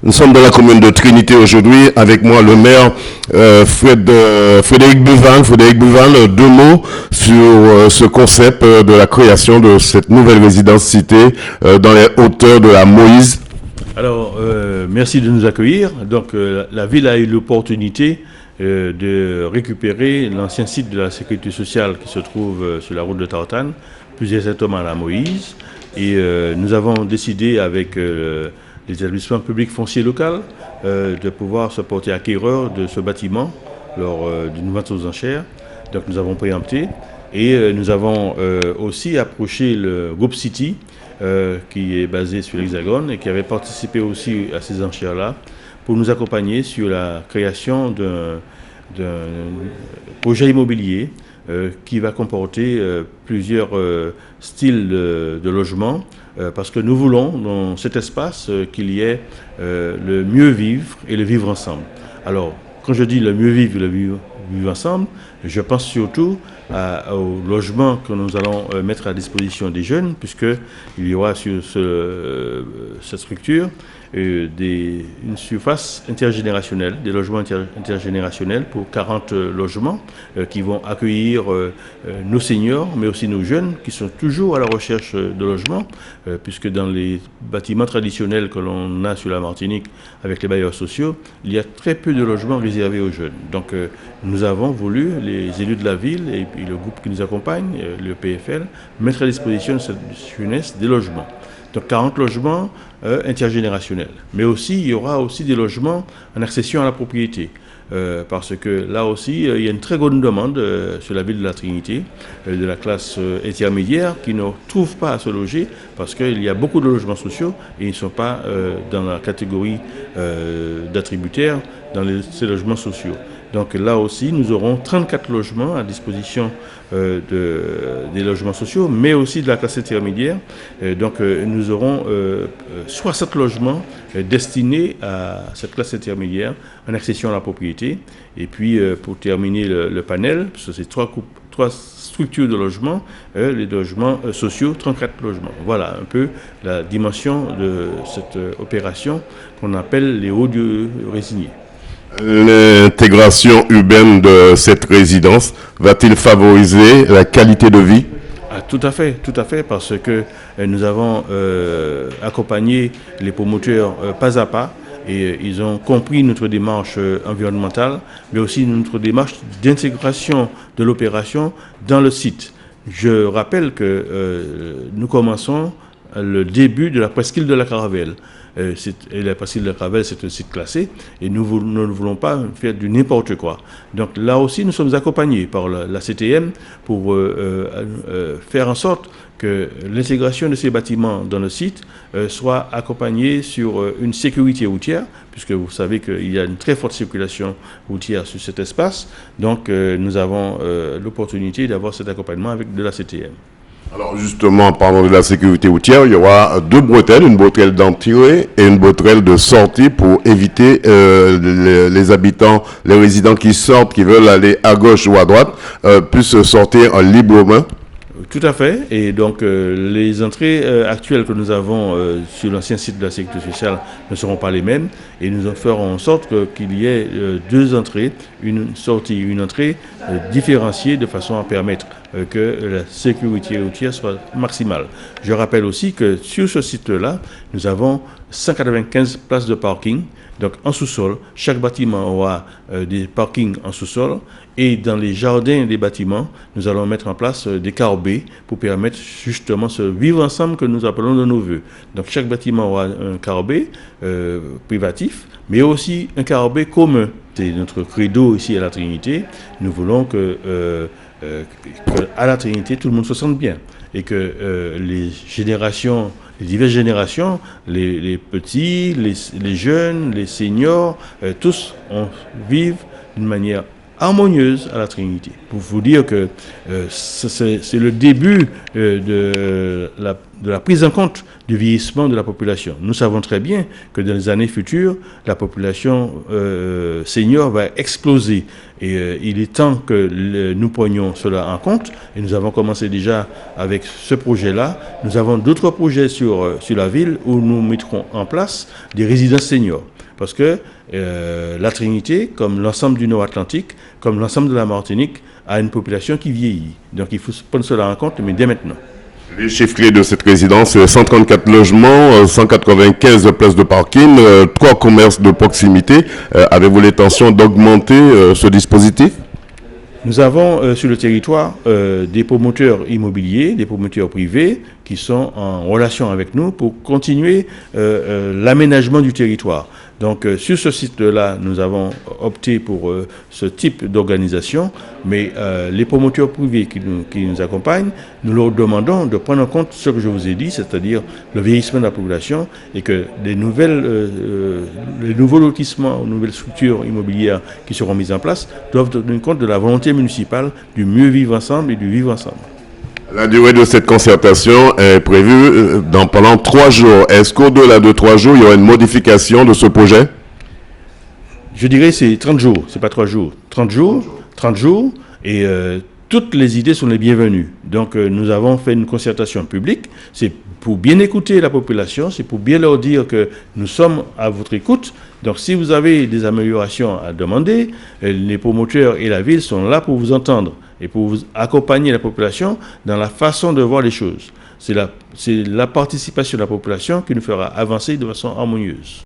Nous sommes dans la commune de Trinité aujourd'hui. Avec moi, le maire Frédéric Buval. Frédéric Buval, deux mots sur ce concept de la création de cette nouvelle résidence cité dans les hauteurs de la Moïse. Alors, merci de nous accueillir. Donc, la ville a eu l'opportunité de récupérer l'ancien site de la sécurité sociale qui se trouve sur la route de Tartane, plus exactement à la Moïse. Et nous avons décidé avec l'établissement public foncier local de pouvoir se porter acquéreur de ce bâtiment lors d'une vente aux enchères. Donc nous avons préempté et nous avons aussi approché le groupe City qui est basé sur l'Hexagone et qui avait participé aussi à ces enchères-là pour nous accompagner sur la création d'un projet immobilier qui va comporter plusieurs styles de logement, parce que nous voulons dans cet espace qu'il y ait le mieux vivre et le vivre ensemble. Alors, quand je dis le mieux vivre et le vivre ensemble, je pense surtout au logement que nous allons mettre à disposition des jeunes, puisqu'il y aura sur cette structure une surface intergénérationnelle, des logements intergénérationnels pour 40 logements qui vont accueillir nos seniors, mais aussi nos jeunes qui sont toujours à la recherche de logements, puisque dans les bâtiments traditionnels que l'on a sur la Martinique avec les bailleurs sociaux, il y a très peu de logements réservés aux jeunes. Donc nous avons voulu, les élus de la ville et puis le groupe qui nous accompagne, le PFL, mettre à disposition de cette jeunesse des logements. Donc 40 logements intergénérationnels. Mais aussi, il y aura aussi des logements en accession à la propriété. Parce que là aussi, il y a une très grande demande sur la ville de la Trinité, de la classe intermédiaire, qui ne trouve pas à se loger parce qu'il y a beaucoup de logements sociaux et ils ne sont pas dans la catégorie d'attributaires dans ces logements sociaux. Donc là aussi, nous aurons 34 logements à disposition des logements sociaux, mais aussi de la classe intermédiaire. Donc nous aurons 60 logements destinés à cette classe intermédiaire en accession à la propriété. Et puis pour terminer le panel, parce que c'est trois structures de logement, les logements sociaux, 34 logements. Voilà un peu la dimension de cette opération qu'on appelle les hauts lieux résignés. L'intégration urbaine de cette résidence va-t-il favoriser la qualité de vie? Tout à fait, parce que nous avons accompagné les promoteurs pas à pas et ils ont compris notre démarche environnementale, mais aussi notre démarche d'intégration de l'opération dans le site. Je rappelle que nous commençons le début de la presqu'île de la Caravelle. La presqu'île de la Caravelle, c'est un site classé et nous ne voulons pas faire du n'importe quoi. Donc là aussi, nous sommes accompagnés par la CTM pour faire en sorte que l'intégration de ces bâtiments dans le site soit accompagnée sur une sécurité routière, puisque vous savez qu'il y a une très forte circulation routière sur cet espace. Donc nous avons l'opportunité d'avoir cet accompagnement avec de la CTM. Alors justement, parlant de la sécurité routière, il y aura deux bretelles, une bretelle d'entrée et une bretelle de sortie pour éviter les habitants, les résidents qui sortent, qui veulent aller à gauche ou à droite, puissent sortir librement. Tout à fait. Et donc, les entrées actuelles que nous avons sur l'ancien site de la sécurité sociale ne seront pas les mêmes. Et nous ferons en sorte qu'il y ait deux entrées, une sortie, une entrée différenciée de façon à permettre que la sécurité routière soit maximale. Je rappelle aussi que sur ce site-là, nous avons 195 places de parking. Donc en sous-sol, chaque bâtiment aura des parkings en sous-sol et dans les jardins des bâtiments, nous allons mettre en place des carrés B pour permettre justement ce vivre ensemble que nous appelons de nos voeux. Donc chaque bâtiment aura un carré B privatif, mais aussi un carré B commun. C'est notre credo ici à la Trinité. Nous voulons que à la Trinité, tout le monde se sente bien et que les diverses générations, les petits, les jeunes, les seniors, tous vivent d'une manière harmonieuse à la Trinité. Pour vous dire que c'est le début de la prise en compte du vieillissement de la population. Nous savons très bien que dans les années futures, la population senior va exploser. Et il est temps que nous prenions cela en compte. Et nous avons commencé déjà avec ce projet-là. Nous avons d'autres projets sur la ville où nous mettrons en place des résidences seniors. Parce que la Trinité, comme l'ensemble du Nord-Atlantique, comme l'ensemble de la Martinique, a une population qui vieillit. Donc il faut prendre cela en compte, mais dès maintenant. Les chiffres clés de cette résidence, 134 logements, 195 places de parking, 3 commerces de proximité. Avez-vous l'intention d'augmenter ce dispositif? Nous avons sur le territoire des promoteurs immobiliers, des promoteurs privés qui sont en relation avec nous pour continuer l'aménagement du territoire. Donc sur ce site-là, nous avons opté pour ce type d'organisation, mais les promoteurs privés qui nous accompagnent, nous leur demandons de prendre en compte ce que je vous ai dit, c'est-à-dire le vieillissement de la population et que les nouveaux lotissements, nouvelles structures immobilières qui seront mises en place doivent tenir compte de la volonté municipale du mieux vivre ensemble et du vivre ensemble. La durée de cette concertation est prévue pendant 3 jours. Est-ce qu'au-delà de 3 jours, il y aura une modification de ce projet? Je dirais c'est 30 jours, c'est pas 3 jours. 30 jours, et toutes les idées sont les bienvenues. Donc nous avons fait une concertation publique, c'est pour bien écouter la population, c'est pour bien leur dire que nous sommes à votre écoute. Donc si vous avez des améliorations à demander, les promoteurs et la ville sont là pour vous entendre et pour vous accompagner la population dans la façon de voir les choses. C'est la participation de la population qui nous fera avancer de façon harmonieuse.